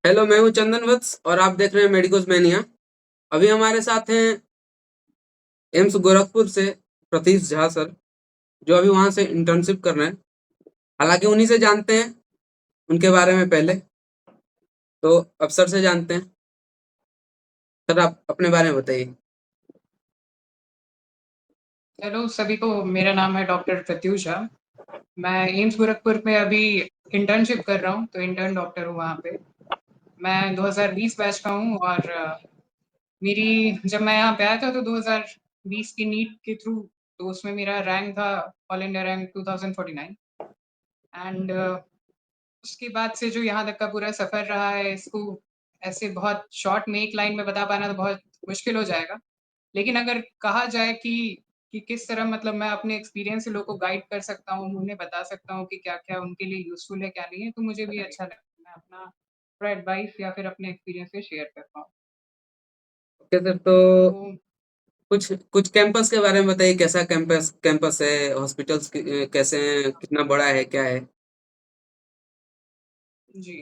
Hello, मैं हूं चंदन वत्स और आप देख रहे हैं मेडिकोज मैनिया। अभी हमारे साथ हैं एम्स गोरखपुर से प्रतीश झा सर, जो अभी वहां से इंटर्नशिप कर रहे हैं। हालांकि उन्हीं से जानते हैं उनके बारे में पहले, तो अब सर से जानते हैं। सर, आप अपने बारे में बताइए। हेलो सभी को। मेरा नाम है डॉक्टर प्रत्युष झा। मैं एम्स गोरखपुर में अभी इंटर्नशिप कर रहा हूँ, तो इंटर्न डॉक्टर हूँ वहाँ पे। मैं 2020 बैच का हूँ और मेरी जब मैं यहाँ पे आया था तो 2020 की नीट के थ्रू, तो उसमें मेरा रैंक था ऑल इंडिया रैंक 2049। एंड उसके बाद से जो यहाँ तक का पूरा सफ़र रहा है, इसको ऐसे बहुत शॉर्ट में एक लाइन में बता पाना तो बहुत मुश्किल हो जाएगा। लेकिन अगर कहा जाए कि किस तरह मतलब मैं अपने एक्सपीरियंस से लोगों को गाइड कर सकता हूँ, उन्हें बता सकता हूँ कि क्या-क्या उनके लिए यूज़फुल है, क्या नहीं है, तो मुझे भी अच्छा लगता है। मैं अपना थोड़ा एडवाइस या फिर अपने एक्सपीरियंस से शेयर करता हूँ। ओके सर, तो तो कुछ कुछ कैंपस के बारे में बताइए। कैसा कैंपस कैंपस है? हॉस्पिटल्स कैसे हैं? कितना बड़ा है? क्या है? जी,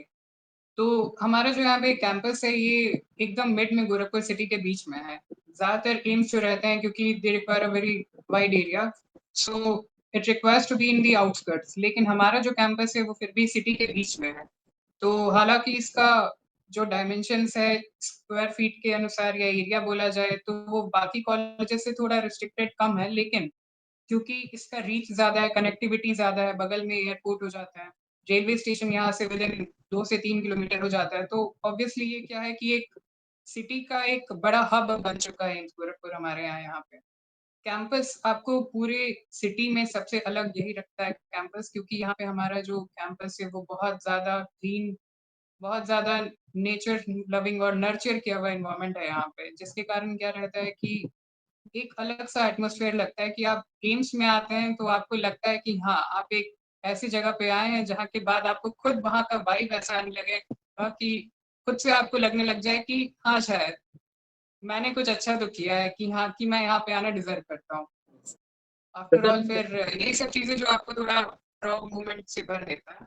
तो हमारा जो यहाँ पे कैंपस है, ये एकदम मिड में गोरखपुर सिटी के बीच में है। ज़्यादातर एम्स जो रहते हैं, क्योंकि they require a very wide area, so it requires to be in the outskirts. लेकिन हमारा जो कैंपस है, वो फिर भी सिटी के बीच में है। तो हालाँकि इसका जो डायमेंशंस है, स्क्वायर फीट के अनुसार या एरिया बोला जाए, तो वो बाकी कॉलेजेस से थोड़ा रिस्ट्रिक्टेड कम है। लेकिन क्योंकि इसका रीच ज़्यादा है, कनेक्टिविटी ज़्यादा है, बगल में एयरपोर्ट हो जाता है, रेलवे स्टेशन यहाँ से विदिन 2 से 3 किलोमीटर हो जाता है, तो ऑब्वियसली ये क्या है कि एक सिटी का एक बड़ा हब बन चुका है एम्स गोरखपुर हमारे यहाँ पे। कैंपस आपको पूरे सिटी में सबसे अलग यही रखता है कैंपस, क्योंकि यहाँ पे हमारा जो कैंपस है, वो बहुत ज़्यादा क्लीन, बहुत ज़्यादा नेचर लविंग और नर्चर किया हुआ एनवायरनमेंट है यहाँ पे, जिसके कारण क्या रहता है कि एक अलग सा एटमॉस्फेयर लगता है कि आप एम्स में आते हैं तो आपको लगता है कि हाँ, आप एक ऐसी जगह पे आए हैं जहाँ के बाद आपको खुद वहाँ का वाइब ऐसा आने लगेगा कि खुद से आपको लगने लग जाए कि हाँ, शायद मैंने कुछ अच्छा तो किया है, कि हाँ, कि मैं यहाँ पे आना डिजर्व करता हूँ। तो आफ्टर सर, ऑल फिर यही सब चीजें जो आपको थोड़ा प्राउड मोमेंट से भर देता है।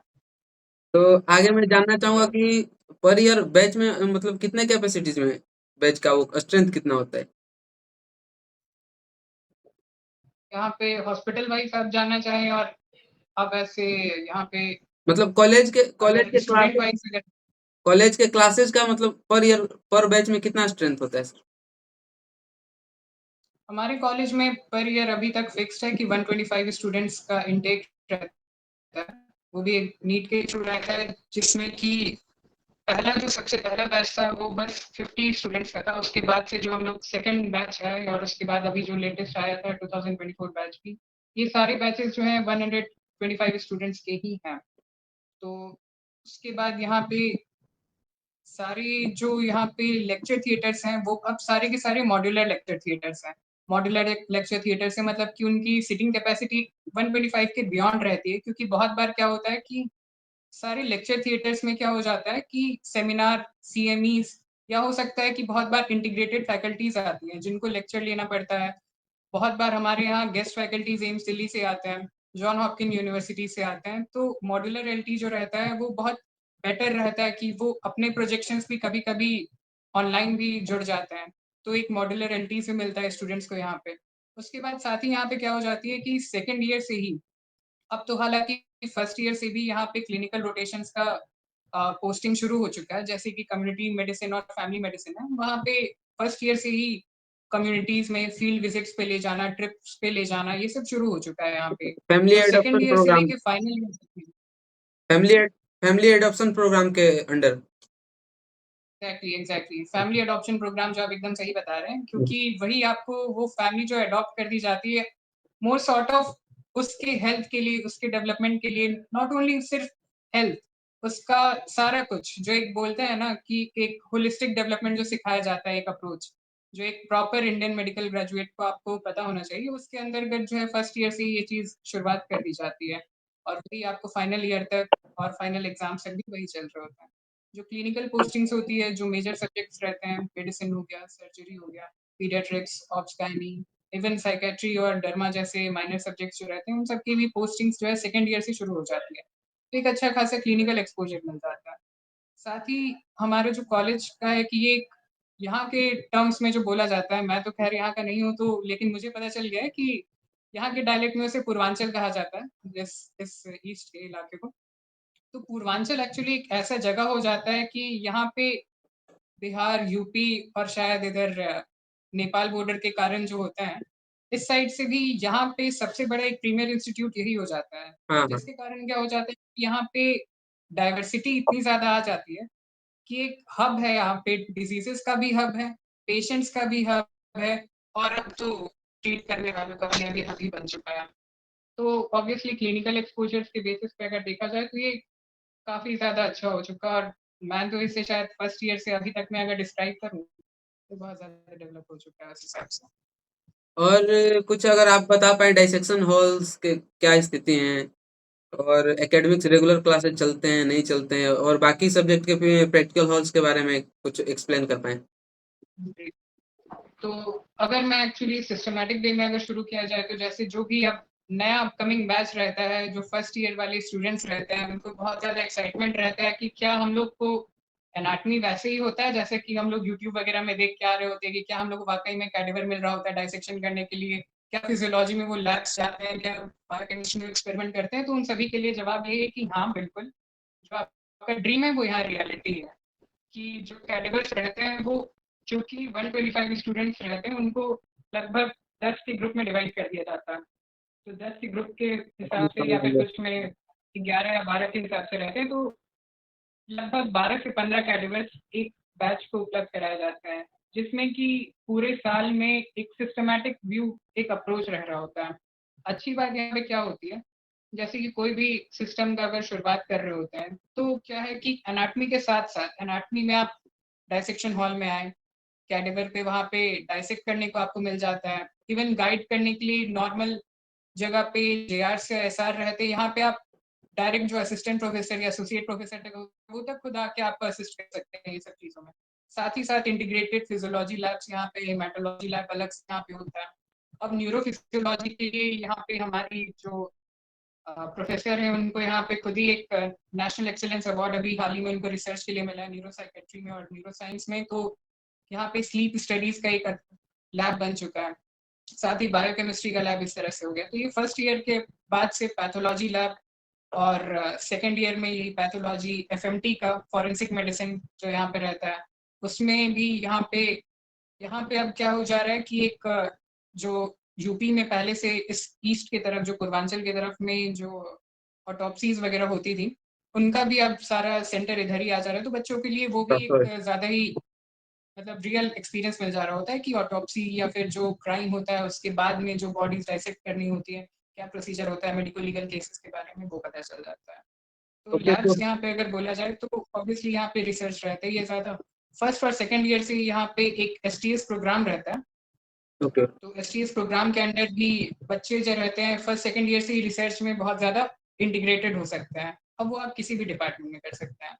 तो आगे मैं जानना चाहूंगा कि पर ईयर बैच में मतलब कितने कैपेसिटीज में बैच का वो स्ट्रेंथ कितना होता है? यहाँ पे हॉस्पिटल वाइज आप जानना चाहें, और आप ऐसे यहाँ पे मतलब कॉलेज के कॉलेज अगर के स्टूडेंट क्लासेस वाइज अगर कॉलेज के क्लासेस का मतलब पर ईयर पर बैच में कितना स्ट्रेंथ होता है सर? हमारे कॉलेज में पर ईयर अभी तक फिक्स्ड है कि 125 स्टूडेंट्स का इनटेक रहता है। वो भी एक नीट के थ्रू रहता है, जिसमें कि पहला जो सबसे पहला बैच था वो बस 50 स्टूडेंट्स का था। उसके बाद से जो हम लोग सेकंड बैच है, और उसके बाद अभी जो लेटेस्ट आया था 2024 बैच भी, ये सारे बैचेस जो हैं 125 स्टूडेंट्स के ही हैं। तो उसके बाद यहाँ पे सारे जो यहाँ पे लेक्चर थिएटर्स हैं, वो अब सारे के सारे मॉड्यूलर लेक्चर थिएटर्स हैं। मॉड्यूलर लेक्चर थिएटर से मतलब कि उनकी सीटिंग कैपेसिटी 125 के बियॉन्ड रहती है, क्योंकि बहुत बार क्या होता है कि सारे लेक्चर थिएटर्स में क्या हो जाता है कि सेमिनार, सीएमईज, या हो सकता है कि बहुत बार इंटीग्रेटेड फैकल्टीज आती हैं जिनको लेक्चर लेना पड़ता है। बहुत बार हमारे यहाँ गेस्ट फैकल्टीज एम्स दिल्ली से आते हैं, जॉन हॉपकिन यूनिवर्सिटी से आते हैं, तो मॉड्यूलर एलटी जो रहता है वो बहुत बेटर रहता है कि वो अपने प्रोजेक्शंस भी कभी कभी ऑनलाइन भी जुड़ जाते हैं। तो एक मॉड्यूलर एलटी से मिलता है स्टूडेंट्स को यहाँ पे। उसके बाद साथ ही यहाँ पे क्या हो जाती है कि सेकेंड ईयर से ही, अब तो हालांकि फर्स्ट ईयर से भी यहाँ पे क्लिनिकल रोटेशंस का पोस्टिंग शुरू हो चुका है, जैसे कि कम्युनिटी मेडिसिन और फैमिली मेडिसिन है, वहाँ पे फर्स्ट ईयर से ही कम्युनिटीज में फील्ड विजिट्स पे ले जाना, ट्रिप्स पे ले जाना, ये सब शुरू हो चुका है यहाँ पे। फैमिली तो सेकेंड एडॉप्शन ईयर से प्रोग्राम लेके फाइनल ईयर तक। फैमिली फैमिली एडॉप्शन प्रोग्राम के अंडर। Exactly exactly, family adoption programme जो आप एकदम सही बता रहे हैं, क्योंकि वही आपको वो फैमिली जो अडॉप्ट कर दी जाती है, मोर सॉर्ट ऑफ उसके हेल्थ के लिए, उसके डेवलपमेंट के लिए, नॉट ओनली सिर्फ हेल्थ, उसका सारा कुछ जो एक बोलते हैं ना कि एक होलिस्टिक डेवलपमेंट जो सिखाया जाता है, एक अप्रोच जो एक प्रॉपर इंडियन मेडिकल ग्रेजुएट को आपको पता होना चाहिए, उसके अंतर्गत जो है फर्स्ट ईयर से ही ये चीज शुरुआत कर दी जाती है। और वही आपको फाइनल ईयर तक और फाइनल एग्जाम्स तक भी वही चल रहा होता है। जो क्लिनिकल पोस्टिंग्स होती है, जो मेजर सब्जेक्ट्स रहते हैं, मेडिसिन हो गया, सर्जरी हो गया, पीडियाट्रिक्स, ऑब्स्टाइनी, इवन साइकेट्री और डर्मा जैसे माइनर सब्जेक्ट्स जो रहते हैं, उन सबकी भी पोस्टिंग्स जो है सेकंड ईयर से शुरू हो जाती है। तो एक अच्छा खासा क्लिनिकल एक्सपोजर मिल जाता है। साथ ही हमारा जो कॉलेज का है कि ये यहाँ के टर्म्स में जो बोला जाता है, मैं तो खैर यहाँ का नहीं हूँ तो, लेकिन मुझे पता चल गया है कि यहाँ के डायलेक्ट में उसे पूर्वांचल कहा जाता है, इस ईस्ट के इलाके को। तो पूर्वांचल एक्चुअली एक ऐसा जगह हो जाता है कि यहाँ पे बिहार, यूपी और शायद इधर नेपाल बॉर्डर के कारण जो होता है, इस साइड से भी यहाँ पे सबसे बड़ा एक प्रीमियर इंस्टीट्यूट यही हो जाता है। हाँ, हाँ। जिसके कारण क्या हो जाता है कि यहाँ पे डाइवर्सिटी इतनी ज़्यादा आ जाती है कि एक हब है यहाँ पे, डिजीज़ेज़ का भी हब है, पेशेंट्स का भी हब है और अब तो ट्रीट करने वालों का भी अभी हब ही बन चुका है। तो ऑब्वियसली क्लिनिकल एक्सपोज़र्स के बेसिस पे अगर देखा जाए तो ये काफ़ी ज़्यादा अच्छा हो चुका और मैं तो इसे शायद फर्स्ट ईयर से अभी तक मैं अगर डिस्क्राइब करूँ, तो बहुत ज़्यादा डेवलप हो चुका है उस हिसाब से। और कुछ अगर आप बता पाएँ डाइसेक्शन हॉल्स के क्या स्थिति हैं? और एकेडमिक्स रेगुलर क्लासेस चलते हैं, नहीं चलते हैं? और बाकी सब्जेक्ट के प्रैक्टिकल हॉल्स के बारे में कुछ एक्सप्लेन कर पाएँ? जी। तो अगर मैं एक्चुअली सिस्टमैटिक वे में अगर शुरू किया जाए तो जैसे जो भी अब नया अपकमिंग बैच रहता है, जो फर्स्ट ईयर वाले स्टूडेंट्स रहते हैं, उनको बहुत ज़्यादा एक्साइटमेंट रहता है कि क्या हम लोग को एनाटॉमी वैसे ही होता है जैसे कि हम लोग यूट्यूब वगैरह में देख के आ रहे होते हैं कि क्या हम लोग को वाकई में कैडेवर मिल रहा होता है डाइसेक्शन करने के लिए, क्या फिजियोलॉजी में वो लैब्स जाते हैं, क्या बायोकेमिस्ट्री में एक्सपेरिमेंट करते हैं, तो उन सभी के लिए जवाब ये है कि हाँ बिल्कुल, जो आपका ड्रीम है वो यहाँ रियलिटी है कि जो कैडेवर्स रहते हैं वो, चूंकि 125 स्टूडेंट्स रहते हैं, उनको लगभग 10 के ग्रुप में डिवाइड कर दिया जाता है। तो 10 के ग्रुप के हिसाब से या फिर कुछ में 11 या 12 के हिसाब से रहते हैं, तो लगभग 12 से 15 कैडेवर्स एक बैच को उपलब्ध कराया जाता है, जिसमें कि पूरे साल में एक सिस्टमैटिक व्यू, एक अप्रोच रह रहा होता है। अच्छी बात यहाँ पे क्या होती है, जैसे कि कोई भी सिस्टम का अगर शुरुआत कर रहे होते हैं तो क्या है कि एनाटॉमी के साथ साथ, एनाटॉमी में आप डाइसेक्शन हॉल में आए, कैडेवर पे वहाँ पे डाइसेक्ट करने को आपको मिल जाता है, इवन गाइड करने के लिए नॉर्मल जगह पे जेआर से एसआर रहते हैं, यहाँ पे आप डायरेक्ट जो असिस्टेंट प्रोफेसर या एसोसिएट प्रोफेसर तक, वो तक खुद आके आपको असिस्ट कर सकते हैं ये सब चीज़ों में। साथ ही साथ इंटीग्रेटेड फिजियोलॉजी लैब्स यहाँ पे, हेमाटोलॉजी लैब अलग से यहाँ पे होता है। अब न्यूरोफिजियोलॉजी के लिए यहाँ पे हमारी जो प्रोफेसर हैं, उनको यहाँ पे खुद ही एक नेशनल एक्सीलेंस अवार्ड अभी हाल ही में उनको रिसर्च के लिए मिला है, न्यूरोसाइकेट्री में और न्यूरोसाइंस में। तो यहाँ पे स्लीप स्टडीज का एक लैब बन चुका है, साथ ही बायोकेमिस्ट्री का लैब इस तरह से हो गया। तो ये फर्स्ट ईयर के बाद से पैथोलॉजी लैब और सेकेंड ईयर में यही पैथोलॉजी एफएमटी का फॉरेंसिक मेडिसिन जो यहाँ पे रहता है, उसमें भी यहाँ पे अब क्या हो जा रहा है कि एक जो यूपी में पहले से इस ईस्ट की तरफ, जो पूर्वांचल की तरफ में जो ऑटोप्सीज वगैरह होती थी, उनका भी अब सारा सेंटर इधर ही आ जा रहा है। तो बच्चों के लिए वो भी एक ज़्यादा ही मतलब रियल एक्सपीरियंस मिल जा रहा होता है कि ऑटोप्सी या फिर जो क्राइम होता है उसके बाद में जो बॉडीज डाइसेक्ट करनी होती है, क्या प्रोसीजर होता है, मेडिको लीगल केसेस के बारे में वो पता चल जाता है। तो ओके, तो लैब्स यहाँ पे अगर बोला जाए तो ऑब्वियसली यहाँ पे रिसर्च रहता है ये ज़्यादा। फर्स्ट और सेकेंड ईयर से यहाँ पे एक एसटीएस प्रोग्राम रहता है। ओके, तो एसटीएस प्रोग्राम के अंडर भी बच्चे जो रहते हैं फर्स्ट सेकेंड ईयर से ही रिसर्च में बहुत ज़्यादा इंटीग्रेटेड हो सकते हैं। अब वो आप किसी भी डिपार्टमेंट में कर सकते हैं।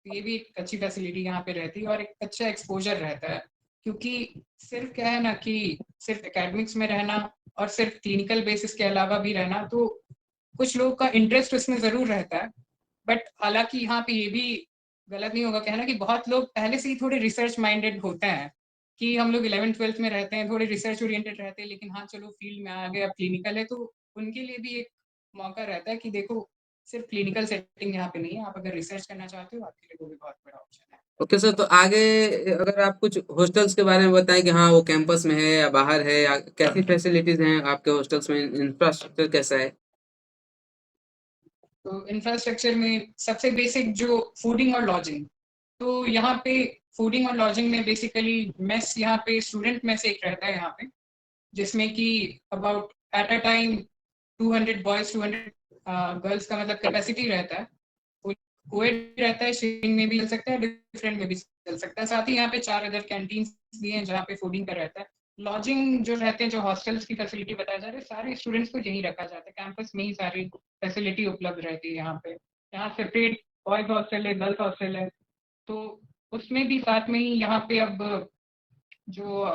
तो ये भी एक अच्छी फैसिलिटी यहाँ पे रहती है और एक अच्छा एक्सपोजर रहता है, क्योंकि सिर्फ क्या है ना कि सिर्फ एकेडमिक्स में रहना और सिर्फ क्लिनिकल बेसिस के अलावा भी रहना, तो कुछ लोगों का इंटरेस्ट उसमें ज़रूर रहता है। बट हालांकि यहाँ पे ये भी गलत नहीं होगा कहना कि बहुत लोग पहले से ही थोड़े रिसर्च माइंडेड होते हैं, कि हम लोग 11th-12th में रहते हैं, थोड़े रिसर्च ओरिएंटेड रहते हैं, लेकिन हाँ चलो फील्ड में आ गए, अब क्लिनिकल है, तो उनके लिए भी एक मौका रहता है कि देखो सिर्फ क्लिनिकल सेटिंग यहाँ पे नहीं है, आप अगर रिसर्च करना चाहते हो आपके लिए वो भी बहुत बड़ा ऑप्शन है। ओके सर, तो आगे अगर आप कुछ हॉस्टल्स के बारे में बताएँ कि हाँ, वो कैंपस में है या बाहर है, या कैसी फैसिलिटीज़ हैं आपके हॉस्टल्स में, इंफ्रास्ट्रक्चर कैसा है? तो इंफ्रास्ट्रक्चर में सबसे बेसिक जो फूडिंग और लॉजिंग, तो यहाँ पे फूडिंग और लॉजिंग में बेसिकली मेस, यहाँ पे स्टूडेंट मेस एक रहता है यहाँ पे, जिसमें कि about at a time 200 boys 200 girls का मतलब कैपेसिटी रहता है। कोएड रहता है, शेयरिंग में भी चल सकता है, डिफरेंट में भी चल सकता है। साथ ही यहाँ पे 4 अदर कैंटीन भी हैं जहाँ पे फूडिंग का रहता है। लॉजिंग जो रहते हैं, जो हॉस्टल्स की फैसिलिटी बताया जा रहा है, सारे स्टूडेंट्स को यहीं रखा जाता है, कैंपस में ही सारी फैसिलिटी उपलब्ध रहती है यहाँ पे। यहाँ सेपरेट बॉयज हॉस्टल है, गर्ल्स हॉस्टल है, तो उसमें भी साथ में ही यहाँ पे अब जो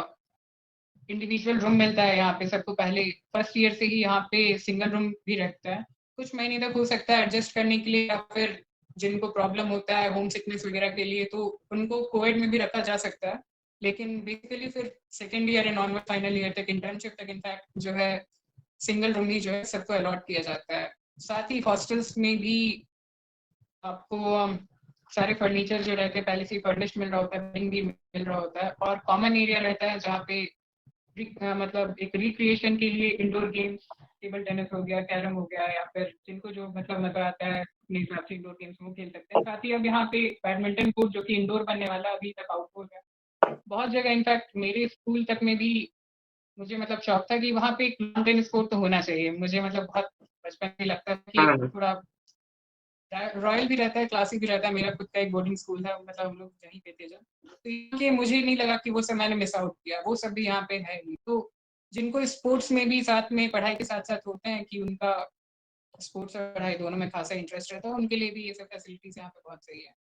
इंडिविजुअल रूम मिलता है यहाँ पे सबको, पहले फर्स्ट ईयर से ही यहाँ पे सिंगल रूम भी रखता है। कुछ महीने तक हो सकता है एडजस्ट करने के लिए, या फिर जिनको प्रॉब्लम होता है होम सिकनेस वगैरह के लिए, तो उनको कोविड में भी रखा जा सकता है। लेकिन बेसिकली फिर second year and onward final year तक, इंटर्नशिप तक इनफैक्ट जो है सिंगल रूम ही जो है सबको अलॉट किया जाता है। साथ ही हॉस्टल्स में भी आपको सारे फर्नीचर जो रहते हैं पहले से ही फर्निश्ड मिल रहा होता है, बेडिंग भी मिल रहा होता है, और कॉमन एरिया रहता है जहाँ पे मतलब एक रिक्रिएशन के लिए इंडोर गेम्स, टेबल टेनिस हो गया, कैरम हो गया, या फिर जिनको जो मतलब मजा आता है अपने हिसाब से इंडोर गेम्स वो खेल सकते हैं। साथ ही अब यहाँ पे बैडमिंटन कोर्ट जो कि इंडोर बनने वाला, अभी तक आउटडोर है बहुत जगह। इनफैक्ट मेरे स्कूल तक में भी मुझे मतलब शौक था कि वहाँ पे एक लॉन टेनिस कोर्ट तो होना चाहिए। मुझे मतलब बहुत बचपन में लगता था कि हाँ एक हाँ। थोड़ा रॉयल भी रहता है, क्लासिक भी रहता है। मेरा खुद का एक बोर्डिंग स्कूल था, मतलब हम लोग यहीं पे थे जब, तो ये मुझे नहीं लगा कि वो सब मैंने मिस आउट किया। वो सब भी यहाँ पे है ही। तो जिनको स्पोर्ट्स में भी साथ में पढ़ाई के साथ साथ होते हैं कि उनका स्पोर्ट्स और पढ़ाई दोनों में खासा इंटरेस्ट रहता है, उनके लिए भी ये सब फैसिलिटीज यहाँ पे बहुत सही है।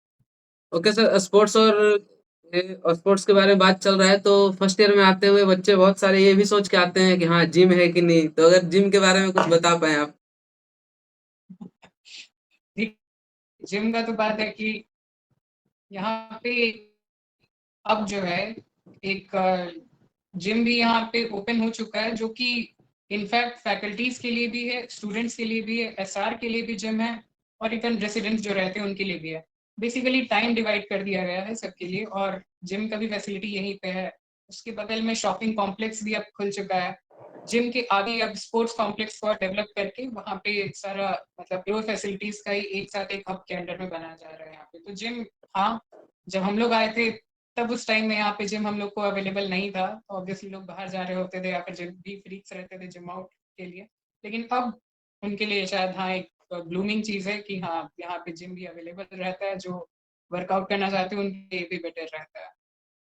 ओके सर, स्पोर्ट्स के बारे में बात चल रहा है तो फर्स्ट ईयर में आते हुए बच्चे बहुत सारे ये भी सोच के आते हैं कि हाँ जिम है कि नहीं, तो अगर जिम के बारे में कुछ बता पाए आप। जिम का तो बात है कि यहाँ पे अब जो है एक जिम भी यहाँ पे ओपन हो चुका है, जो कि इनफैक्ट फैकल्टीज के लिए भी है, स्टूडेंट्स के लिए भी है, एसआर के लिए भी जिम है, और इवन रेसिडेंट्स जो रहते हैं उनके लिए भी है। बेसिकली टाइम डिवाइड कर दिया गया है सबके लिए, और जिम का भी फैसिलिटी यहीं पे है। उसके बगल में शॉपिंग कॉम्प्लेक्स भी अब खुल चुका है। जिम के आगे अब स्पोर्ट्स कॉम्प्लेक्स को डेवलप करके वहाँ पे सारा मतलब प्योर फैसिलिटीज का ही एक साथ एक हब के अंडर में बनाया जा रहा है यहाँ पे। तो जिम, हाँ, जब हम लोग आए थे तब उस टाइम में यहाँ पे जिम हम लोग को अवेलेबल नहीं था। ऑब्वियसली लोग बाहर जा रहे होते थे या फिर जिम भी फ्रीक्स रहते थे जिम आउट के लिए। लेकिन अब उनके लिए शायद हाँ एक ब्लूमिंग चीज है कि हाँ यहाँ पे जिम भी अवेलेबल रहता है। जो वर्कआउट करना चाहते हैं उनके लिए भी बेटर रहता है।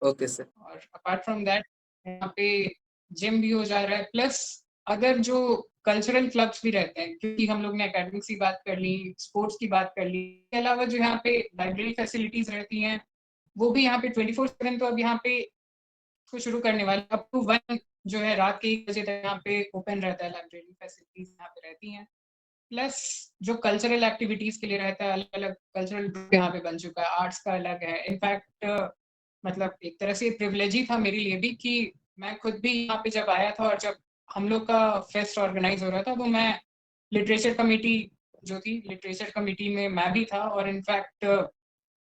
Okay sir. और अपार्ट फ्रॉम दैट यहाँ पे जिम भी हो जा रहा है, प्लस अगर जो कल्चरल क्लब्स भी रहते हैं, क्योंकि हम लोग ने एकेडमिक्स की बात कर ली, स्पोर्ट्स की बात कर ली, इसके अलावा जो यहाँ पे लाइब्रेरी फैसिलिटीज रहती हैं वो भी यहाँ पे 24/7, तो अब यहाँ पे को शुरू करने वाले अप टू 1 जो है रात के 1 बजे तक यहाँ पे ओपन रहता है। लाइब्रेरी फैसिलिटीज यहाँ पे रहती हैं, प्लस जो कल्चरल एक्टिविटीज के लिए रहता है, अलग अलग कल्चरल ग्रुप यहाँ पे बन चुका है, आर्ट्स का अलग है। इनफैक्ट मतलब एक तरह से प्रिविलेज ही था मेरे लिए भी कि मैं खुद भी यहाँ पे जब आया था और जब हम लोग का फेस्ट ऑर्गेनाइज हो रहा था, तो मैं लिटरेचर कमेटी जो थी, लिटरेचर कमेटी में मैं भी था, और इनफैक्ट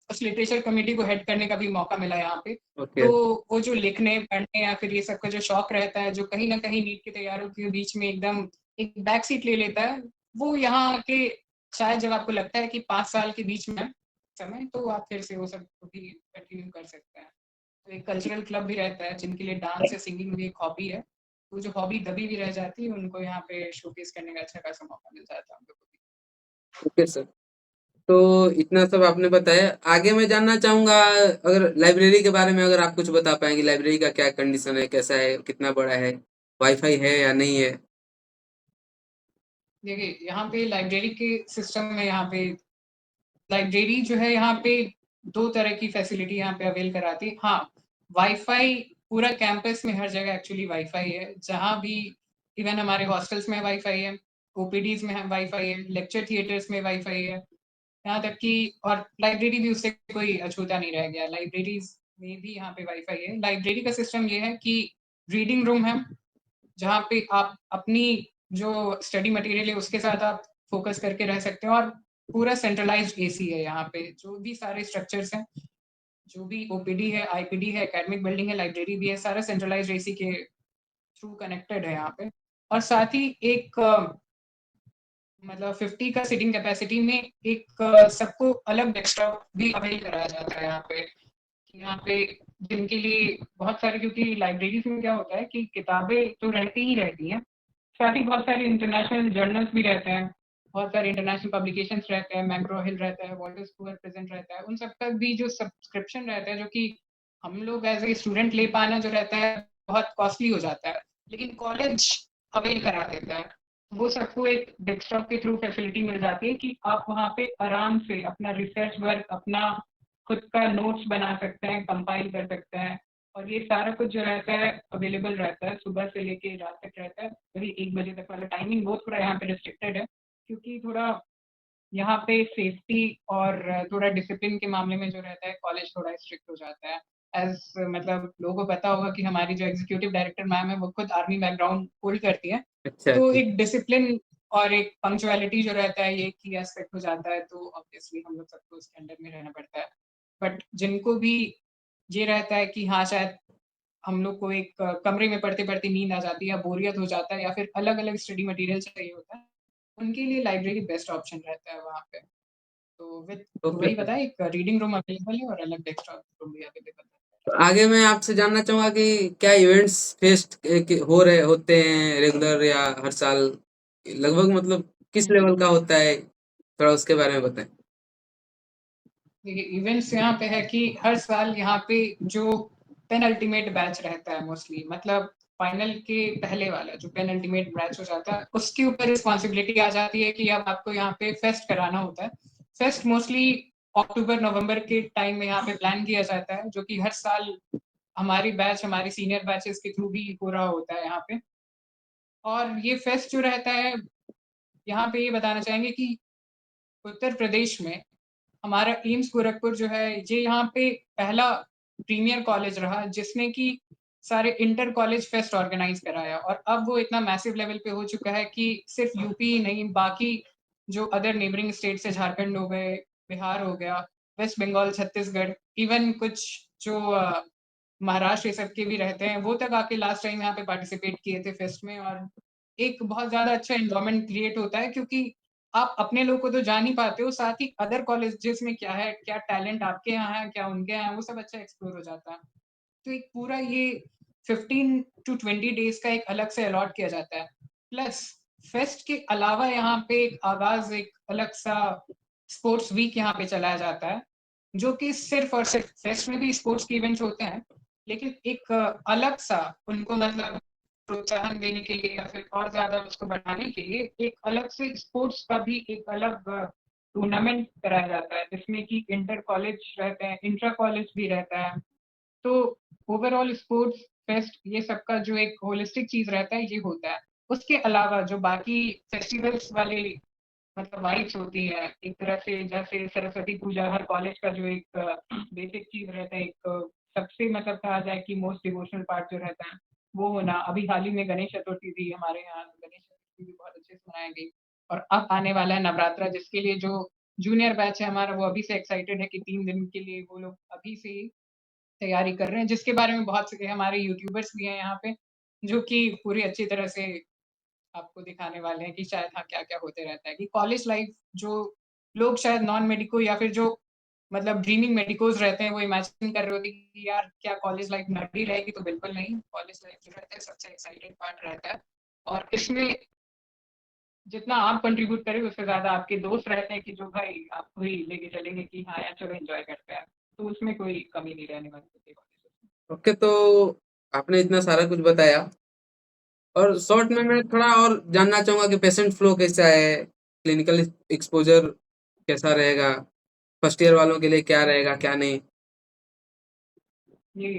उस लिटरेचर कमेटी को हेड करने का भी मौका मिला यहाँ पे। ओके। तो वो जो लिखने पढ़ने या फिर ये सब का जो शौक रहता है, जो कहीं ना कहीं नीट की तैयारियों के बीच में एकदम एक बैक सीट ले लेता है, वो यहाँ के शायद जब आपको लगता है कि 5 साल के बीच में समय, तो आप फिर से वो सब भी कंटिन्यू कर सकते हैं। तो एक कल्चरल क्लब भी रहता है जिनके लिए डांस या सिंगिंग भी एक हॉबी है। तो जो हॉबी दबी भी रह जाती है उनको यहाँ पे शोकेस करने का अच्छा खासा मौका मिल जाता है हम लोग को भी। ओके सर, तो इतना सब आपने बताया। आगे मैं जानना चाहूंगा अगर लाइब्रेरी के बारे में, अगर आप कुछ बता पाएंगे लाइब्रेरी का क्या कंडीशन है, कैसा है, कितना बड़ा है, वाईफाई है या नहीं है। देखिए यहाँ पे लाइब्रेरी के सिस्टम में, यहाँ पे लाइब्रेरी जो है यहाँ पे 2 तरह की फैसिलिटी यहाँ पे अवेल कराती है। हाँ, वाईफाई पूरा कैंपस में हर जगह एक्चुअली वाईफाई है, जहाँ भी इवन हमारे हॉस्टल्स में वाईफाई है, ओपीडीज में वाईफाई है, लेक्चर थिएटर्स में वाईफाई है, यहाँ तक कि और लाइब्रेरी भी उससे कोई अछूता नहीं रह गया। लाइब्रेरीज में भी यहाँ पे वाईफाई है। लाइब्रेरी का सिस्टम ये है कि रीडिंग रूम है जहाँ पे आप अपनी जो स्टडी मटेरियल है उसके साथ आप फोकस करके रह सकते हैं, और पूरा सेंट्रलाइज्ड एसी है यहाँ पे। जो भी सारे स्ट्रक्चर्स हैं, जो भी ओपीडी है, आईपीडी है, एकेडमिक बिल्डिंग है, लाइब्रेरी भी है, सारा सेंट्रलाइज्ड एसी के थ्रू कनेक्टेड है यहाँ पे। और साथ ही एक मतलब 50 का सीटिंग कैपेसिटी में एक सबको अलग डेस्कटॉप भी अवेल कराया जाता है यहाँ पे। यहाँ पे जिनके लिए बहुत सारे, क्योंकि लाइब्रेरीज में क्या होता है कि किताबें तो रहती ही रहती हैं, साथ ही बहुत सारे इंटरनेशनल जर्नल्स भी रहते हैं, बहुत सारे इंटरनेशनल पब्लिकेशंस रहते हैं, मैक्रो हिल रहता है, वॉल्टर स्क्वायर प्रेजेंट रहता है, उन सबका भी जो सब्सक्रिप्शन रहता है, जो कि हम लोग एज ए स्टूडेंट ले पाना जो रहता है बहुत कॉस्टली हो जाता है, लेकिन कॉलेज अवेल करा देता है। वो सबको एक डेस्कटॉप के थ्रू फैसिलिटी मिल जाती है कि आप वहाँ पे आराम से अपना रिसर्च वर्क, अपना खुद का नोट्स बना सकते हैं, कंपाइल कर सकते हैं, और ये सारा कुछ जो रहता है अवेलेबल रहता है, सुबह से लेके रात तक रहता है। वही 1 बजे तक वाला टाइमिंग वो थोड़ा यहाँ पे रिस्ट्रिक्टेड है, क्योंकि थोड़ा यहाँ पे सेफ्टी और थोड़ा डिसिप्लिन के मामले में जो रहता है कॉलेज थोड़ा स्ट्रिक्ट हो जाता है। एज मतलब लोगों को पता होगा कि हमारी जो एग्जीक्यूटिव डायरेक्टर मैम है वो खुद आर्मी बैकग्राउंड होल्ड करती है, अच्छा तो अच्छा। एक डिसिप्लिन और एक पंक्चुअलिटी जो रहता है ये की एस्पेक्ट हो जाता है, तो ऑब्वियसली हम लोग सबको उसके अंडर में रहना पड़ता है। बट जिनको भी ये रहता है कि हाँ शायद हम लोग को एक कमरे में पढ़ते पढ़ते नींद आ जाती है या बोरियत हो जाता है या फिर अलग अलग स्टडी मटेरियल चाहिए होता है, उनके लिए लाइब्रेरी बेस्ट ऑप्शन रहता है वहाँ पे। तो विद ओके वही ओके। बताया, एक रीडिंग रूम अवेलेबल है और अलग डेस्कटॉप रूम भी अवेलेबल है। तो आगे मैं आपसे जानना चाहूंगा कि क्या इवेंट्स फेस्ट हो रहे होते हैं रेगुलर या हर साल, लगभग मतलब किस हम्म। लेवल का होता है, थोड़ा उसके बारे में बताएं। देखिए इवेंट्स यहाँ पे है कि हर साल यहाँ पे जो पेन अल्टीमेट बैच रहता है मोस्टली, मतलब फाइनल के पहले वाला जो पेन अल्टीमेट बैच हो जाता है उसके ऊपर रिस्पॉन्सिबिलिटी आ जाती है कि अब आपको यहाँ पे फेस्ट कराना होता है। फेस्ट मोस्टली अक्टूबर नवंबर के टाइम में यहाँ पे प्लान किया जाता है, जो कि हर साल हमारी बैच हमारे सीनियर बैचेस के थ्रू भी हो रहा होता है यहाँ पे। और ये फेस्ट जो रहता है यहाँ पे ये बताना चाहेंगे कि उत्तर प्रदेश में हमारा एम्स गोरखपुर जो है ये यहाँ पे पहला प्रीमियर कॉलेज रहा जिसने कि सारे इंटर कॉलेज फेस्ट ऑर्गेनाइज कराया, और अब वो इतना मैसिव लेवल पे हो चुका है कि सिर्फ यूपी नहीं बाकी जो अदर नेबरिंग स्टेट से झारखंड हो गए, बिहार हो गया, वेस्ट बंगाल, छत्तीसगढ़, इवन कुछ जो महाराष्ट्र ये सब के भी रहते हैं वो तक आके लास्ट टाइम यहाँ पे पार्टिसिपेट किए थे फेस्ट में। और एक बहुत ज्यादा अच्छा एनवायरमेंट क्रिएट होता है क्योंकि आप अपने लोग को तो जान ही पाते हो, साथ ही अदर कॉलेजेस में क्या है, क्या टैलेंट आपके यहाँ है, क्या उनके यहाँ है, वो सब अच्छा एक्सप्लोर हो जाता है। तो एक पूरा ये 15 to 20 डेज का एक अलग से अलॉट किया जाता है। प्लस फेस्ट के अलावा यहाँ पे एक आगाज एक अलग सा स्पोर्ट्स वीक यहाँ पे चलाया जाता है, जो कि सिर्फ और सिर्फ फेस्ट में भी स्पोर्ट्स के इवेंट्स होते हैं, लेकिन एक अलग सा उनको मतलब प्रोत्साहन देने के लिए या फिर और ज्यादा उसको बढ़ाने के लिए एक अलग से स्पोर्ट्स का भी एक अलग टूर्नामेंट कराया जाता है, जिसमें कि इंटर कॉलेज रहते हैं, इंट्रा कॉलेज भी रहता है। तो ओवरऑल स्पोर्ट्स फेस्ट ये सबका जो एक होलिस्टिक चीज रहता है ये होता है। उसके अलावा जो बाकी फेस्टिवल्स वाले मतलब वाइब्स होती है एक तरह से, जैसे सरस्वती पूजा हर कॉलेज का जो एक बेसिक चीज रहता है, एक सबसे मतलब कहा जाए कि मोस्ट डिवोशनल पार्ट जो रहता है वो होना। अभी हाल ही में गणेश चतुर्थी थी, हमारे यहाँ गणेश चतुर्थी भी बहुत अच्छे से मनाई गई। और अब आने वाला है नवरात्रा, जिसके लिए जो जूनियर बैच है हमारा वो अभी से एक्साइटेड है कि 3 दिन के लिए वो लोग अभी से ही तैयारी कर रहे हैं, जिसके बारे में बहुत से हमारे यूट्यूबर्स भी हैं यहाँ पे जो कि पूरी अच्छी तरह से आपको दिखाने वाले हैं कि शायद हाँ क्या क्या होते रहता है कि कॉलेज लाइफ जो लोग शायद नॉन मेडिको या फिर जो मतलब ड्रीमिंग मेडिकोज रहते हैं वो इमेजिन कर रहे होते हैं कि यार क्या कॉलेज लाइफ नर्डी रहेगी, तो बिल्कुल नहीं। कॉलेज लाइफ जो रहता है सबसे एक्साइटेड पार्ट रहता है, और इसमें जितना आप कंट्रीब्यूट करें उससे ज्यादा आपके दोस्त रहते हैं कि जो भाई आपको ही लेके चलेंगे कि हाँ यार चलो एंजॉय करते हैं, तो उसमें कोई कमी नहीं रहने वाली होती कॉलेज। ओके, तो आपने इतना सारा कुछ बताया और शॉर्ट में मैं थोड़ा और जानना चाहूंगा कि पेशेंट फ्लो कैसा है, क्लिनिकल एक्सपोजर कैसा रहेगा, फर्स्ट ईयर वालों के लिए क्या रहेगा क्या नहीं। ये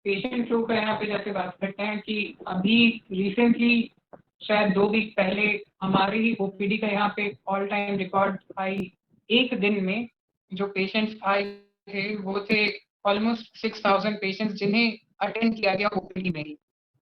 पेशेंट फ्लो का यहाँ पे जैसे बात करते हैं कि अभी रिसेंटली शायद 2 वीक पहले हमारे ही ओपीडी का यहाँ पे ऑल टाइम रिकॉर्ड आई। एक दिन में जो पेशेंट्स आए थे वो थे ऑलमोस्ट 6,000 पेशेंट्स जिन्हें अटेंड किया गया ओपीडी में ही।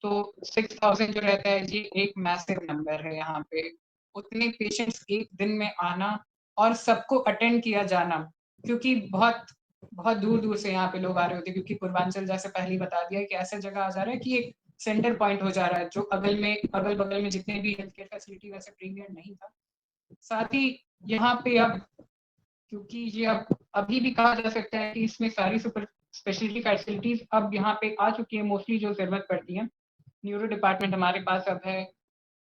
तो 6,000 जो रहता है ये एक मैसिव नंबर है यहाँ पे। उतने पेशेंट्स एक दिन में आना और सबको अटेंड किया जाना, क्योंकि बहुत बहुत दूर दूर से यहाँ पे लोग आ रहे होते हैं, क्योंकि पूर्वांचल जैसे पहले ही बता दिया कि ऐसा जगह आ जा रहा है कि एक सेंटर पॉइंट हो जा रहा है, जो अगल बगल में जितने भी हेल्थ केयर फैसिलिटी वैसे प्रीमियर नहीं था। साथ ही यहाँ पे अब क्योंकि ये अब अभी भी कहा जा सकता है कि इसमें सारी सुपर स्पेशलिटी फैसिलिटीज अब यहाँ पे आ चुकी है मोस्टली जो जरूरत पड़ती है। न्यूरो डिपार्टमेंट हमारे पास अब है,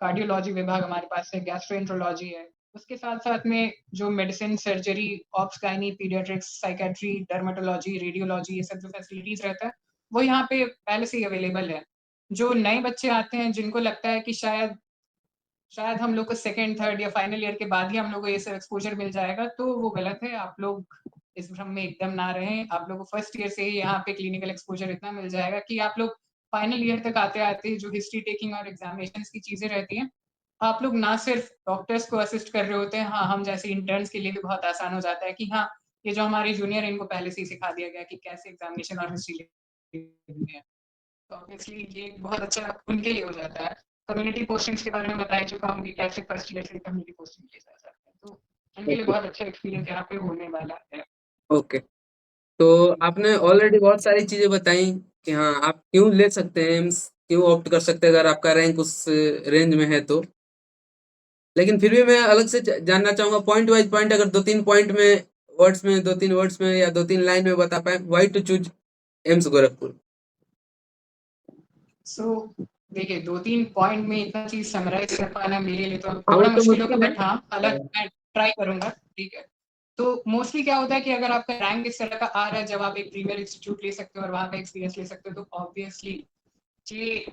कार्डियोलॉजी विभाग हमारे पास है, गैस्ट्रोएंट्रोलॉजी है। उसके साथ साथ में जो medicine, surgery, ops gynae, paediatrics, psychiatry, dermatology, radiology ये सब जो फैसिलिटीज रहता है वो यहाँ पे पहले से ही अवेलेबल है। जो नए बच्चे आते हैं जिनको लगता है कि शायद शायद हम लोग को सेकेंड थर्ड या फाइनल ईयर के बाद ही हम लोग को ये सब एक्सपोजर मिल जाएगा, तो वो गलत है। आप लोग इस भ्रम में एकदम ना रहें। आप लोग को फर्स्ट ईयर से ही यहाँ पे क्लिनिकल एक्सपोजर इतना मिल जाएगा कि आप लोग फाइनल ईयर तक आते आते जो हिस्ट्री टेकिंग और एग्जामिनेशन की चीजें रहती हैं आप लोग ना सिर्फ डॉक्टर्स को असिस्ट कर रहे होते हैं, हाँ, हम जैसे इंटर्न्स के लिए भी बहुत आसान हो जाता है कि हाँ, ये जो हमारे जूनियर इनको पहले से ही सिखा दिया गया कि कैसे एग्जामिनेशन और हिस्ट्री लिखनी है। तो ऑब्वियसली ये बहुत अच्छा उनके लिए हो जाता है। कम्युनिटी पोस्टिंग्स के बारे में बता चुका हूँ कि कैसे फर्स्ट ईयर से कम्युनिटी पोस्टिंग ले जा सकते हैं, तो उनके लिए ओके। बहुत अच्छा एक्सपीरियंस यहाँ पे होने वाला है। ओके, तो आपने ऑलरेडी बहुत सारी चीजें बताई कि हाँ आप क्यों ले सकते हैं एम्स, क्यों ऑप्ट कर सकते हैं अगर आपका रैंक उस रेंज में है तो। लेकिन फिर भी मैं अलग से जानना चाहूंगा पॉइंट वाइज पॉइंट, अगर 2-3 पॉइंट में, वर्ड्स में, 2-3 वर्ड्स में या 2-3 लाइन में बता पाए, why to choose AIIMS Gorakhpur. So देखिए 2-3 पॉइंट में इतना चीज समराइज कर पाना मेरे लिए तो हाँ वो थोड़ा तो मुश्किल होगा, मुश्किल है। बट हाँ अलग मैं ट्राई करूंगा, ठीक है। तो मोस्टली क्या होता है कि अगर आपका रैंक इस तरह का आ रहा है जब आप एक प्रीमियर इंस्टीट्यूट ले सकते हो और वहां का एक्सपीरियंस ले सकते हो, तो ऑब्वियसली ये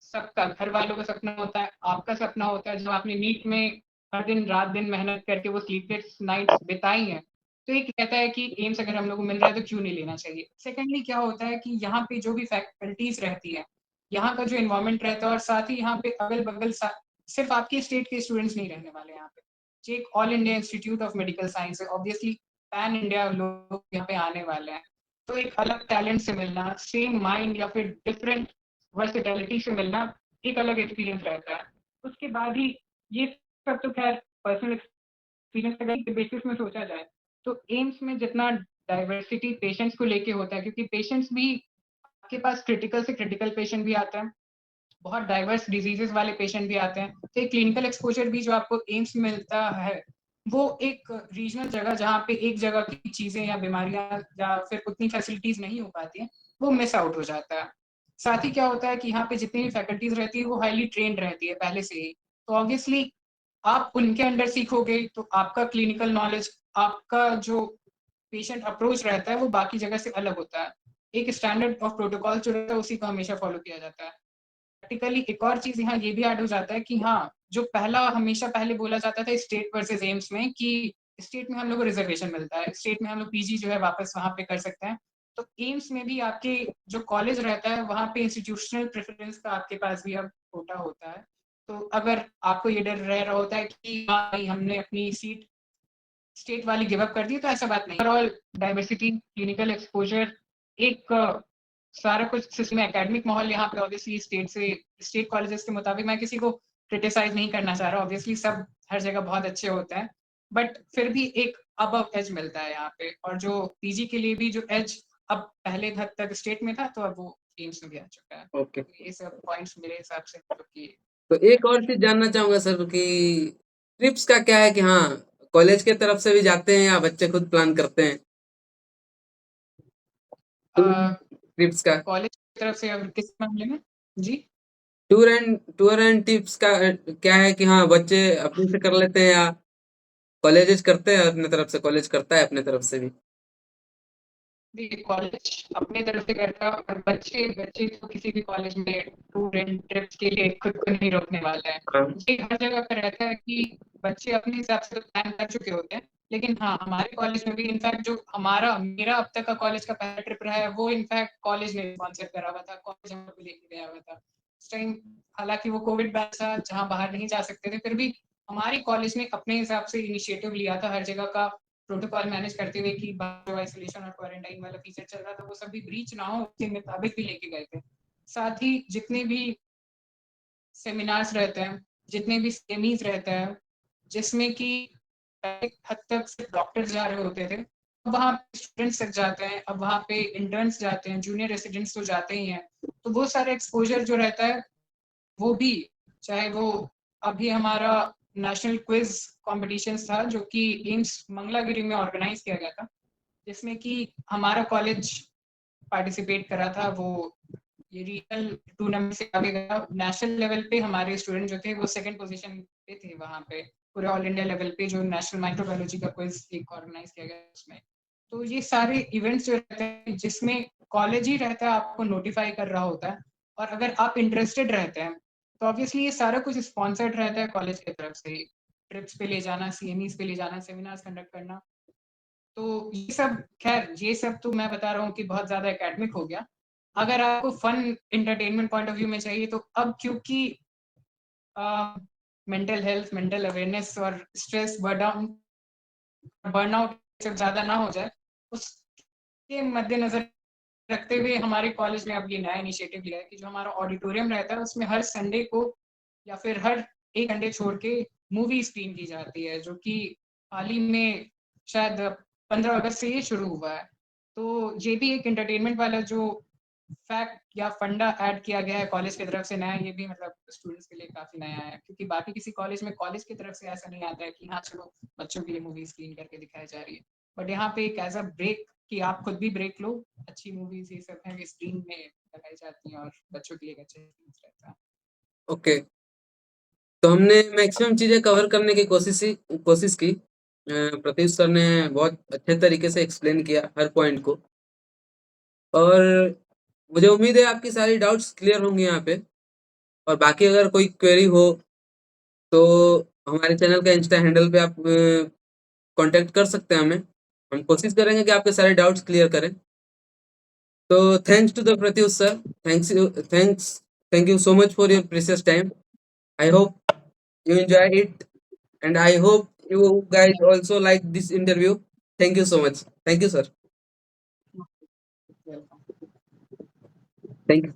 सबका घर वालों का सपना होता है, आपका सपना होता है। जब आपने नीट में हर दिन रात दिन मेहनत करके वो स्लीपलेस नाइट्स बिताई हैं, तो एक कहता है कि एम्स अगर हम लोग को मिल रहा है तो क्यों नहीं लेना चाहिए। सेकेंडली क्या होता है कि यहाँ पे जो भी फैकल्टीज रहती है, यहाँ का जो इन्वायरमेंट रहता है, और साथ ही यहाँ पे अगल बगल सिर्फ आपके स्टेट के स्टूडेंट्स नहीं रहने वाले यहाँ पे। ये एक all India institute of medical science है, ऑब्वियसली पैन इंडिया लोग यहाँ पे आने वाले हैं। तो एक अलग टैलेंट से मिलना, सेम माइंड या फिर डिफरेंट वर्सिटैलिटी से मिलना एक अलग एक्सपीरियंस रहता है। उसके बाद ही ये सब तो खैर पर्सनल एक्सपीरियंस के बेसिस में सोचा जाए तो एम्स में जितना डाइवर्सिटी पेशेंट्स को लेके होता है, क्योंकि पेशेंट्स भी आपके पास क्रिटिकल से क्रिटिकल पेशेंट भी आते हैं, बहुत डाइवर्स डिजीजेस वाले पेशेंट भी आते हैं। तो एक क्लिनिकल एक्सपोजर भी जो आपको एम्स में मिलता है, वो एक रीजनल जगह जहाँ पे एक जगह की चीजें या बीमारियां या फिर उतनी फैसिलिटीज नहीं हो पाती हैं, वो मिस आउट हो जाता है। साथ ही क्या होता है कि यहाँ पे जितनी भी फैकल्टीज रहती है वो हाईली ट्रेंड रहती है पहले से ही, तो ऑब्वियसली आप उनके अंडर सीखोगे तो आपका क्लिनिकल नॉलेज, आपका जो पेशेंट अप्रोच रहता है वो बाकी जगह से अलग होता है। एक स्टैंडर्ड ऑफ प्रोटोकॉल जो रहता है उसी को हमेशा फॉलो किया जाता है। प्रैक्टिकली एक और चीज यहाँ ये भी ऐड हो जाता है कि हाँ, जो पहला हमेशा पहले बोला जाता था स्टेट वर्सेस एम्स में कि स्टेट में हम लोग को रिजर्वेशन मिलता है, स्टेट में हम लोग पीजी जो है वापस वहां पे कर सकते हैं। तो एम्स में भी आपके जो कॉलेज रहता है वहां पे इंस्टीट्यूशनल प्रेफरेंस का आपके पास भी अब कोटा होता है। तो अगर आपको ये डर रह रहा होता है कि हाँ भाई हमने अपनी सीट स्टेट वाली गिव अप कर दी, तो ऐसा बात नहीं। ओवरऑल डाइवर्सिटी, क्लिनिकल एक्सपोजर, एक सारा कुछ सिस्टम, एकेडमिक माहौल यहाँ पे ऑब्वियसली स्टेट कॉलेजेस के मुताबिक, मैं किसी को क्रिटिसाइज नहीं करना चाह रहा, ऑब्वियसली सब हर जगह बहुत अच्छे होते हैं, बट फिर भी एक अब एज मिलता है यहाँ पे। और जो पीजी के लिए भी जो एज अब पहले हद तक स्टेट में था, तो अब वो एम्स में भी आ चुका है। ओके, तो ये सब पॉइंट्स मेरे हिसाब से जो कि तो एक और चीज जानना चाहूंगा सर कि ट्रिप्स का क्या है कि हाँ कॉलेज के तरफ से भी जाते हैं या बच्चे खुद प्लान करते हैं ट्रिप्स का। कॉलेज की तरफ से अब किस मामले में जी। टूर एंड टिप्स का क्या है कि हाँ बच्चे अपने से कर लेते हैं या कॉलेजेस करते हैं अपने तरफ से, कॉलेज करता है अपने तरफ से भी। देखिए कॉलेज अपने तरफ से करता है, और बच्चे बच्चे तो किसी भी कॉलेज में टूर एंड ट्रिप्स के लिए खुद को नहीं रोकने वाला है। हाँ। ये हर जगह पर रहता है कि बच्चे अपने हिसाब से प्लान कर चुके होते हैं, लेकिन हाँ हमारे कॉलेज में भी इनफैक्ट जो हमारा मेरा अब तक का कॉलेज का पहला ट्रिप रहा है वो इनफैक्ट कॉलेज ने स्पॉन्सर करा हुआ था, कॉलेज हमको लेके गया हुआ था उस टाइम। हालांकि वो कोविड बैच था जहाँ बाहर नहीं जा सकते थे, फिर भी हमारे कॉलेज ने अपने हिसाब से इनिशिएटिव लिया था हर जगह का प्रोटोकॉल मैनेज करते हुए कि जो आइसोलेशन और क्वारंटाइन वाला फीचर चल रहा था वो सब भी ब्रीच ना हो उसके मुताबिक भी लेके गए थे। साथ ही जितने भी सेमिनार्स रहते हैं, जितने भी सेमीज रहते हैं, जिसमें कि एक हद तक सिर्फ डॉक्टर्स जा रहे होते थे, अब वहाँ स्टूडेंट्स तक जाते हैं, अब वहाँ पे इंटर्न्स जाते हैं, जूनियर रेसिडेंट्स तो जाते ही हैं। तो वो सारे एक्सपोजर जो रहता है वो भी, चाहे वो अभी हमारा नेशनल क्विज कॉम्पिटिशन था जो कि एम्स मंगलागिरी में ऑर्गेनाइज किया गया था, जिसमें कि हमारा कॉलेज पार्टिसिपेट करा था। वो ये रीजनल टूर्नामेंट से आगे गया, नेशनल लेवल पे हमारे स्टूडेंट जो थे वो सेकंड पोजीशन पे थे वहाँ पे, पूरे ऑल इंडिया लेवल पे जो नेशनल माइक्रोबायोलॉजी का क्विज एक ऑर्गेनाइज किया गया उसमें। तो ये सारे इवेंट्स जो रहते हैं जिसमें कॉलेज ही रहता है आपको नोटिफाई कर रहा होता है, और अगर आप इंटरेस्टेड रहते हैं तो ऑब्वियसली ये सारा कुछ स्पॉन्सर्ड रहता है कॉलेज की तरफ से। ट्रिप्स पे ले जाना, सीएमईज पे ले जाना, सेमिनार्स कंडक्ट करना, तो ये सब खैर ये सब तो मैं बता रहा हूँ कि बहुत ज्यादा एकेडमिक हो गया। अगर आपको fun entertainment point of view में चाहिए तो अब क्योंकि मेंटल हेल्थ, मेंटल अवेयरनेस और स्ट्रेस बर्नआउट जब ज़्यादा ना हो जाए, उसके मद्देनज़र रखते हुए हमारे कॉलेज में अब ये नया इनिशिएटिव लिया है कि जो हमारा ऑडिटोरियम रहता है उसमें हर संडे को या फिर हर एक घंटे छोड़ के मूवी स्क्रीन की जाती है, जो कि हाल ही में शायद 15 अगस्त से ये शुरू हुआ है। तो ये भी एक एंटरटेनमेंट वाला जो फैक्ट या फंडा ऐड किया गया है कॉलेज की तरफ से नया, ये भी मतलब स्टूडेंट्स के लिए काफी नया है, क्योंकि बाकी किसी कॉलेज में कॉलेज की तरफ से ऐसा नहीं आता है कि हाँ चलो बच्चों के लिए मूवी स्क्रीन करके दिखाई जा रही है, बट यहाँ पे एक एज अ ब्रेक कि आप खुद भी ब्रेक लो, अच्छी मूवीज ये सब है स्क्रीन में लगाई जाती हैं और बच्चों के लिए एक अच्छा एक्सपीरियंस रहता है। ओके, तो हमने मैक्सिमम चीजें कवर करने की कोशिश की। प्रतीश सर ने बहुत अच्छे तरीके से एक्सप्लेन किया हर पॉइंट को, और मुझे उम्मीद है आपकी सारी डाउट्स क्लियर होंगी यहाँ पे। और बाकी अगर कोई क्वेरी हो तो हमारे चैनल का इंस्टा हैंडल पे आप कांटेक्ट कर सकते हैं हमें। हम कोशिश करेंगे कि आपके सारे डाउट्स क्लियर करें। तो thanks to the Pratyush sir, thank you so much for your precious time. I hope you enjoyed it, and I hope you guys also like this interview. Thank you so much. Thank you, sir. Welcome. Thank you.